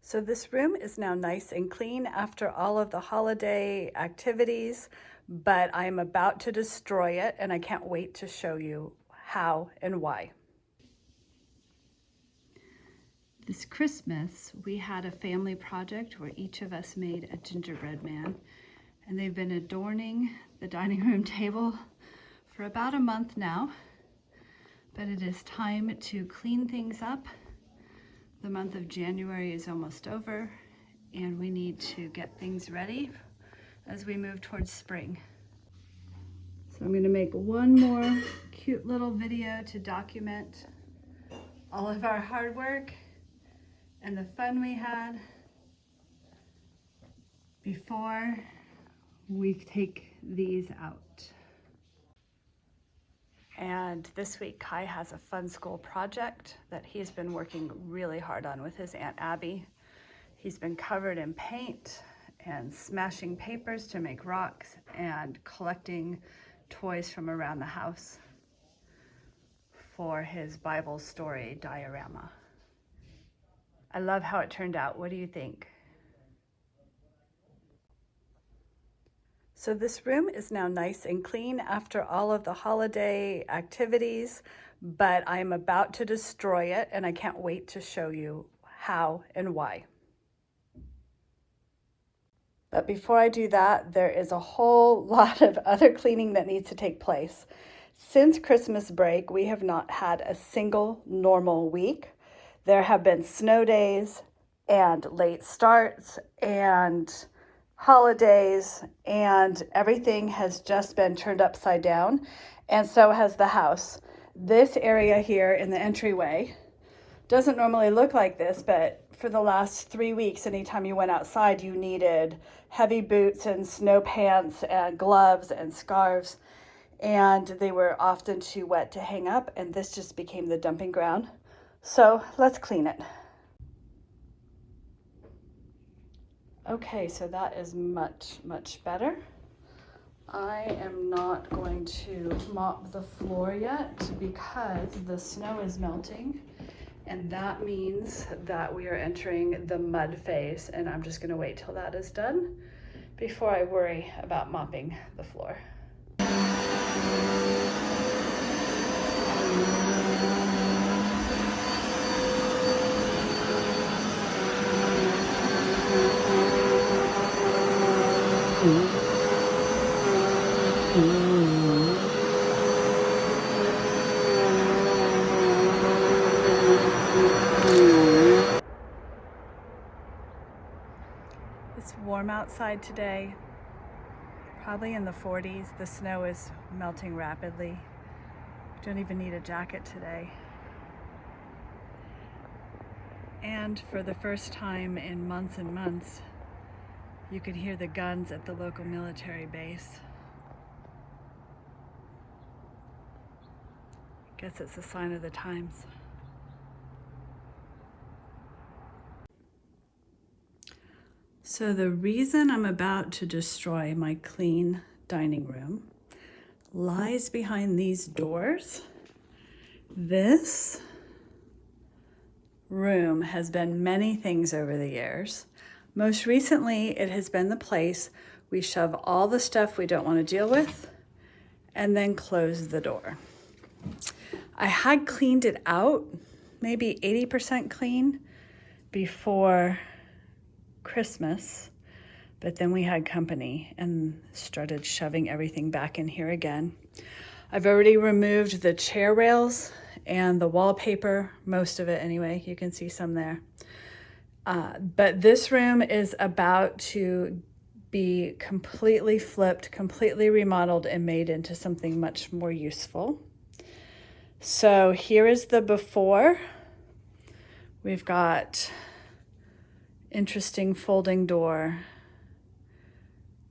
So this room is now nice and clean after all of the holiday activities, but I'm about to destroy it and I can't wait to show you how and why. This Christmas, we had a family project where each of us made a gingerbread man, and they've been adorning the dining room table for about a month now, but it is time to clean things up. The month of January is almost over, and we need to get things ready as we move towards spring. So I'm going to make one more cute little video to document all of our hard work and the fun we had before we take these out. And this week Kai has a fun school project that he's been working really hard on with his Aunt Abby. He's been covered in paint and smashing papers to make rocks and collecting toys from around the house for his Bible story diorama. I love how it turned out. What do you think? So this room is now nice and clean after all of the holiday activities, but I'm about to destroy it and I can't wait to show you how and why. But before I do that, there is a whole lot of other cleaning that needs to take place. Since Christmas break, we have not had a single normal week. There have been snow days and late starts and holidays, and everything has just been turned upside down, and so has the house. This area here in the entryway doesn't normally look like this, but for the last 3 weeks, anytime you went outside, you needed heavy boots and snow pants and gloves and scarves, and they were often too wet to hang up, and this just became the dumping ground. So let's clean it. Okay, so that is much, much better. I am not going to mop the floor yet because the snow is melting, and that means that we are entering the mud phase, and I'm just gonna wait till that is done before I worry about mopping the floor. It's warm outside today, probably in the 40s. The snow is melting rapidly. Don't even need a jacket today. And for the first time in months and months, you could hear the guns at the local military base. Guess it's a sign of the times. So the reason I'm about to destroy my clean dining room lies behind these doors. This room has been many things over the years. Most recently, it has been the place we shove all the stuff we don't want to deal with and then close the door. I had cleaned it out, maybe 80% clean before Christmas, but then we had company and started shoving everything back in here again. I've already removed the chair rails and the wallpaper, most of it anyway. You can see some there. But this room is about to be completely flipped, completely remodeled, and made into something much more useful. So here is the before. We've got interesting folding door.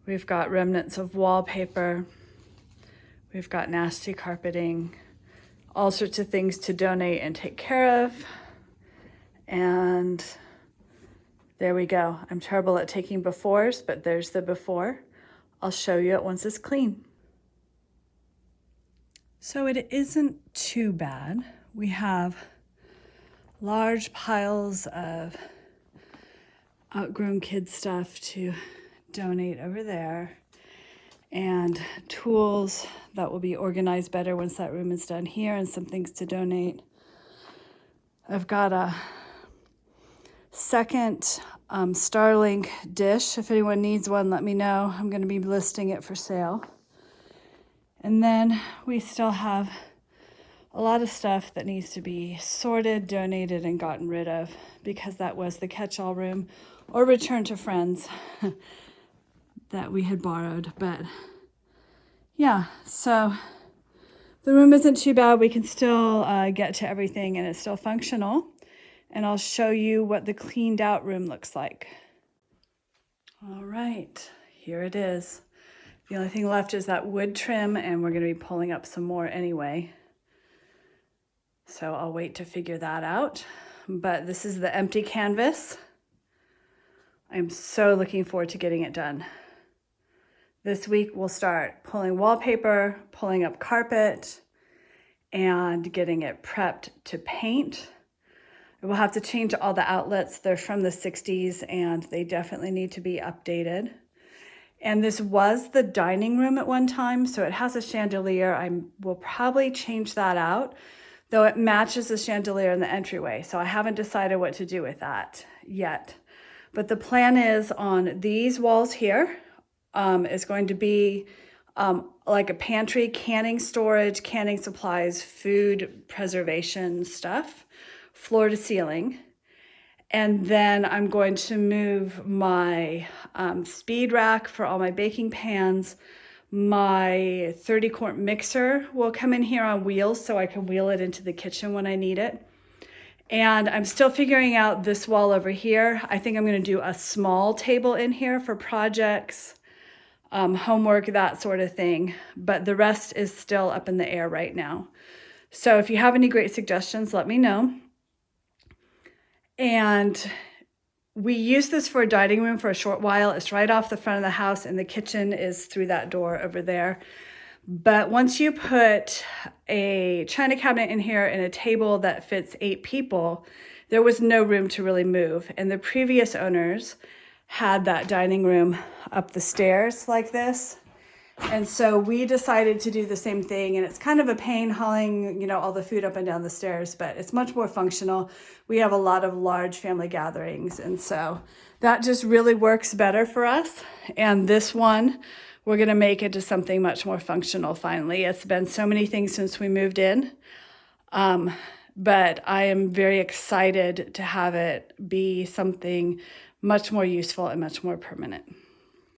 We've got remnants of wallpaper. We've got nasty carpeting, all sorts of things to donate and take care of. And there we go. I'm terrible at taking befores, but there's the before. I'll show you it once it's clean. So it isn't too bad. We have large piles of outgrown kid stuff to donate over there, and tools that will be organized better once that room is done here, and some things to donate. I've got a second Starlink dish. If anyone needs one, let me know. I'm going to be listing it for sale. And then we still have a lot of stuff that needs to be sorted, donated, and gotten rid of, because that was the catch-all room or returned to friends that we had borrowed. But yeah, so the room isn't too bad. We can still get to everything, and it's still functional. And I'll show you what the cleaned out room looks like. All right, here it is. The only thing left is that wood trim, and we're going to be pulling up some more anyway. So I'll wait to figure that out. But this is the empty canvas. I'm so looking forward to getting it done. This week we'll start pulling wallpaper, pulling up carpet, and getting it prepped to paint. We'll have to change all the outlets. They're from the 60s and they definitely need to be updated. And this was the dining room at one time, so it has a chandelier. I will probably change that out, though it matches the chandelier in the entryway. So I haven't decided what to do with that yet. But the plan is on these walls here is going to be like a pantry, canning storage, canning supplies, food preservation stuff, floor to ceiling. And then I'm going to move my speed rack for all my baking pans. My 30-quart mixer will come in here on wheels so I can wheel it into the kitchen when I need it. And I'm still figuring out this wall over here. I think I'm going to do a small table in here for projects, homework, that sort of thing. But the rest is still up in the air right now. So if you have any great suggestions, let me know. And we used this for a dining room for a short while. It's right off the front of the house, and the kitchen is through that door over there. But once you put a china cabinet in here and a table that fits 8 people, there was no room to really move. And the previous owners had that dining room up the stairs like this. And so we decided to do the same thing, and it's kind of a pain hauling, you know, all the food up and down the stairs, but it's much more functional. We have a lot of large family gatherings, and so that just really works better for us. And this one, we're gonna make into something much more functional finally. It's been so many things since we moved in, but I am very excited to have it be something much more useful and much more permanent.